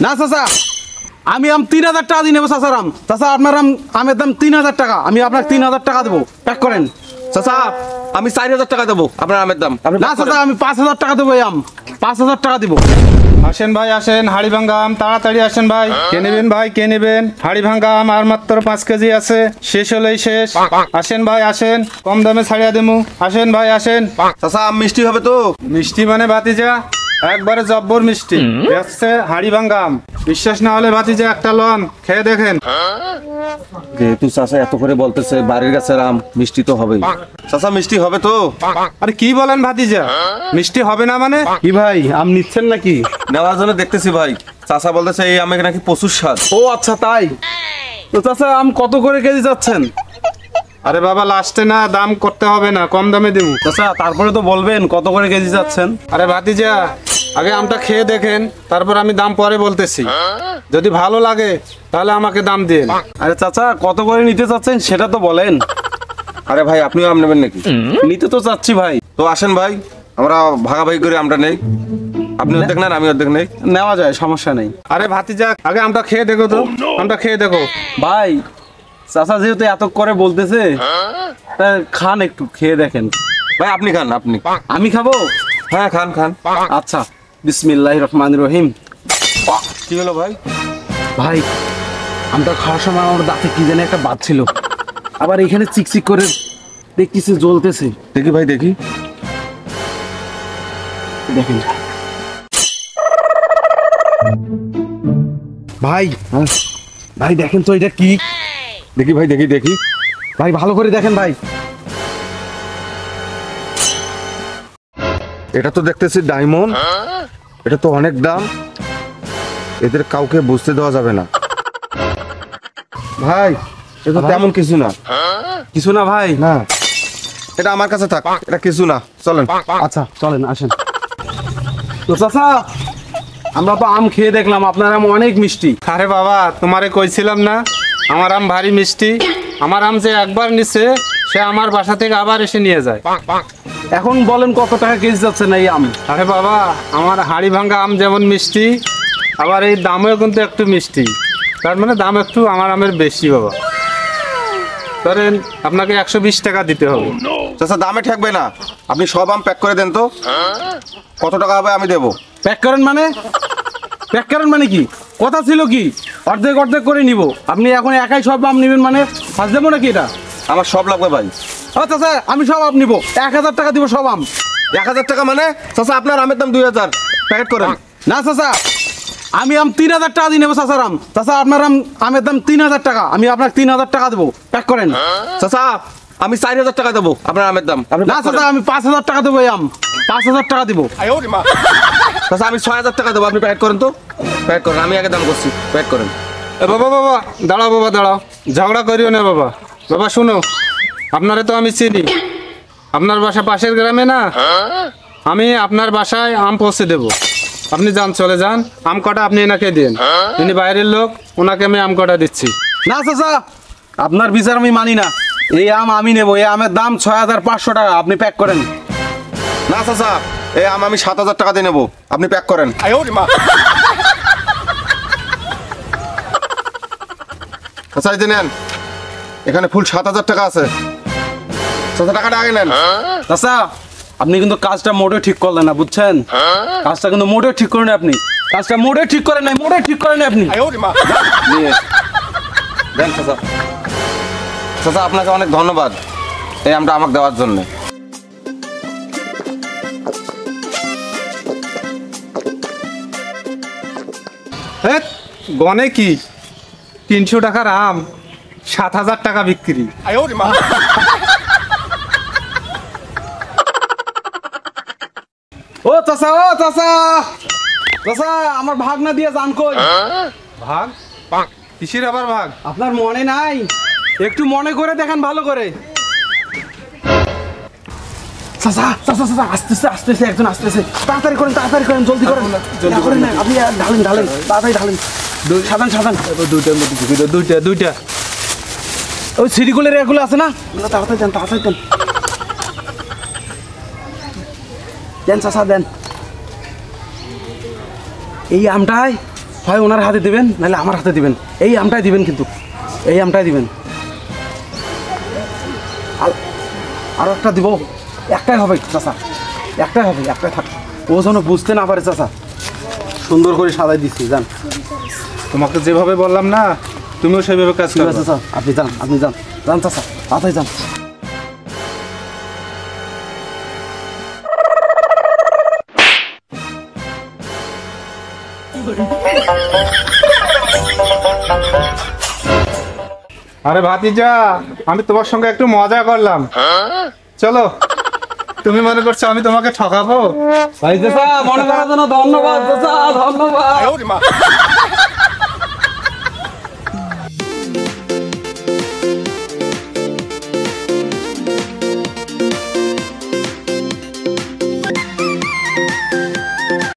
না চাচা, আমি আম 3000 টাকা দিয়ে নেবো চাচার আম। চাচা আপনার আমের দাম 3000 টাকা, আমি আপনাকে 3000 টাকা দেবো, প্যাক করেন। চাচা আমি 4000 টাকা দেবো আপনার আমের দাম। না চাচা, আমি 5000 টাকা দেবো, এই আম 5000 টাকা দিব। আসেন ভাই আসেন, হাড়ি ভাঙ্গা আম তাড়াতাড়ি আসেন ভাই। কে নেবেন ভাই, কে নেবেন? হাড়ি ভাঙ্গা আম আর মাত্র 5 কেজি আছে, শেষ হলেই শেষ। আসেন ভাই আসেন, কম দামে ছাড়িয়ে দেবো। আসেন ভাই আসেন। চাচা আম মিষ্টি হবে তো? মিষ্টি মানে ভাতিজা একবারে জব্বর মিষ্টি, আসছে হাড়ি ভাঙ্গা আম। বিশ্বাস না হলে ভাতিজা একটা লন খেয়ে দেখেন। যেহেতু চাচা এত করে বলতেছে বাড়ির গাছের আম, মিষ্টি তো হবেই। চাচা মিষ্টি হবে তো? আরে কি বলেন ভাতিজা, মিষ্টি হবে না মানে? কি ভাই, আম নিচ্ছেন নাকি? নেওয়ার জন্য দেখতেছি ভাই। চাচা বলতেছে এই আমে নাকি প্রচুর স্বাদ। ও আচ্ছা তাই। তো চাচা আম কত করে কেজি যাচ্ছেন? আরে বাবা লাস্টে না দাম করতে হবে না, কম দামে দেবো। চাচা তারপরে তো বলবেন কত করে কেজি যাচ্ছেন। আরে ভাতিজা আগে আমটা খেয়ে দেখেন, তারপর আমি দাম পরে বলতেছি। যদি ভালো লাগে তাহলে আমাকে দাম দিন। আরে চাচা কত করে নিতে চাচ্ছেন সেটা তো বলেন। আরে ভাই আপনিও আম নেবেন নাকি? নিতে তো চাচ্ছি ভাই। তো আসেন ভাই, আমরা ভাগাভাগি করে আমটা নেই। আপনি অর্ধেক নেন, আমি অর্ধেক নেই। নেওয়া যায়, সমস্যা নেই। আরে ভাতিজা আগে আমটা খেয়ে দেখো তো, আমটা খেয়ে দেখো। ভাই চাচা যেহেতু এত করে বলতেছে, তা খান, একটু খেয়ে দেখেন। ভাই আপনি খান, আপনি। আমি খাবো? হ্যাঁ খান খান। আচ্ছা, বিসমিল্লাহির রহমানির রহিম। কি হলো ভাই? ভাই আমটা খাওয়ার সময় আমার দাঁতে কি জানি একটা বাজছিল, আবার এখানে চিকচিক করে দেখতেছি জ্বলতেছে। দেখি ভাই দেখি। দেখেন ভাই, ভাই দেখেন তো এটা কি। দেখি ভাই দেখি দেখি। ভাই ভালো করে দেখেন ভাই। এটা তো দেখতেছি ডায়মন্ড, এটা তো অনেক দাম, এদের কাউকে বুঝতে দেওয়া যাবে না। ভাই এটা তেমন কিছু না। কিছু না ভাই? না, এটা আমার কাছে থাক, এটা কিছু না, চলেন। আচ্ছা চলেন, আসেন। তো চাচা আমরা তো আম খেয়ে দেখলাম আপনার আম অনেক মিষ্টি। আরে বাবা তোমারে কইছিলাম না আমার আম ভারী মিষ্টি। আমার আম যে একবার নিছে সে আমার বাসা থেকে আবার এসে নিয়ে যায়। এখন বলেন কত টাকা কেজি যাচ্ছে না এই আম? আরে বাবা আমার হাড়ি ভাঙ্গা আম যেমন মিষ্টি, আবার এই দামেও কিন্তু একটু মিষ্টি, তার মানে দাম একটু আমার আমের বেশি বাবা। ধরেন আপনাকে 120 টাকা দিতে হবে। চাচা দামে ঠেকবে না, আপনি সব আম প্যাক করে দেন তো। কত টাকা হবে আমি দেবো। প্যাক করেন মানে? প্যাক করেন মানে কি কথা ছিল? কি অর্ধেক অর্ধেক করে নিব? আপনি এখন একাই সব আম নেবেন মানে ফাঁস দেবো নাকি এটা? আমার সব লাগবে ভাই। আচ্ছা স্যার, আমি সব আম নিব, 1000 টাকা দিব সব আম। 1000 টাকা মানে? চাচা আপনার আমের দাম 2000, প্যাকেট করেন। না চাচা, আমি আম 3000 টাকা দিয়ে নেবো চাচার আম। চাচা আপনার আমের দাম 3000 টাকা, আমি আপনাকে 3000 টাকা দেবো, প্যাক করেন। চাচা আমি 4000 টাকা দেবো আপনার আমের দাম। না চাচা, আমি 5000 টাকা দেবো, এই আম 5000 টাকা দিব। চাচা আমি 6000 টাকা দেবো, আপনি প্যাকেট করেন তো। প্যাকেট করেন, আমি আগে দাম করছি, প্যাকেট করেন। এ বাবা বাবা দাঁড়াও, বাবা দাঁড়াও, ঝগড়া করিও না বাবা। বাবা শুনো, আপনারে তো আমি চিনি, আপনার বাসা পাশের গ্রামে না? আমি আপনার বাসায় আম পৌঁছে দেবো, আপনি যান, চলে যান। আম কটা আপনি এনাকে দিন, তিনি বাইরের লোক, ওনাকে আমি আম কটা দিচ্ছি। না চাচা, আপনার বিচার আমি মানি না, এই আম আমি নেবো। এই আমের দাম 6500 টাকা, আপনি প্যাক করেন। না চাচা, এই আম আমি 7000 টাকা দিয়ে নেবো, আপনি প্যাক করেন। চাচা এই যে নেন, এখানে ফুল 7000 টাকা আছে। চাচা টাকাটা আগে নেন। চাচা আপনি কিন্তু কাজটা মোটেও ঠিক করলেন না, বুঝছেন? কাজটা কিন্তু মোটেও ঠিক করেন আপনি, কাজটা মোটেও ঠিক করেন নাই, মোটেও ঠিক করেন আপনি। নিয়ে দেন চাচা। চাচা আপনাকে অনেক ধন্যবাদ এই আমটা আমাকে দেওয়ার জন্য। গনে কি 300 টাকার আম 7000 টাকা বিক্রি। ও চাচা, ও চাচা, চাচা আমার ভাগ না দিয়ে যান কই? ভাগ? কিসের আবার ভাগ? আপনার মনে নাই? একটু মনে করে দেখেন ভালো করে। চাচা চাচা চাচা, আসতেছে আসতেছে, একজন আসতেছে, তাড়াতাড়ি করেন, তাড়াতাড়ি করেন, জলদি করেন, জলদি করেন না, আপনি ঢালেন ঢালেন, তাড়াতাড়ি ঢালেন, সাধান সাধান। দুইটার মধ্যে দুইটা ওই সিঁড়িগুলোর এগুলো আছে না, তাড়াতাড়ি দেন, তাড়াতাড়ি দেন, দেন চাচা দেন। এই আমটাই হয় ওনার হাতে দিবেন নাহলে আমার হাতে দিবেন, এই আমটাই দিবেন, কিন্তু এই আমটাই দিবেন। আরও একটা দিব, একটাই হবে চাচা, একটাই হবে, একটাই থাক, ও যেন বুঝতে না পারে চাচা। সুন্দর করে সাজাই দিচ্ছি, যান। তোমাকে যেভাবে বললাম না, তুমিও সেইভাবে কাজ ঠিক করো। আছে স্যার, আপনি যান, আপনি যান, যান চাচা, তাড়াতাড়ি যান। আরে ভাতিজা, আমি তোমার সঙ্গে একটু মজা করলাম, চলো। তুমি মনে করছো আমি তোমাকে ঠকাবো? ভাই চাচা, মনে করার জন্য ধন্যবাদ চাচা, ধন্যবাদ।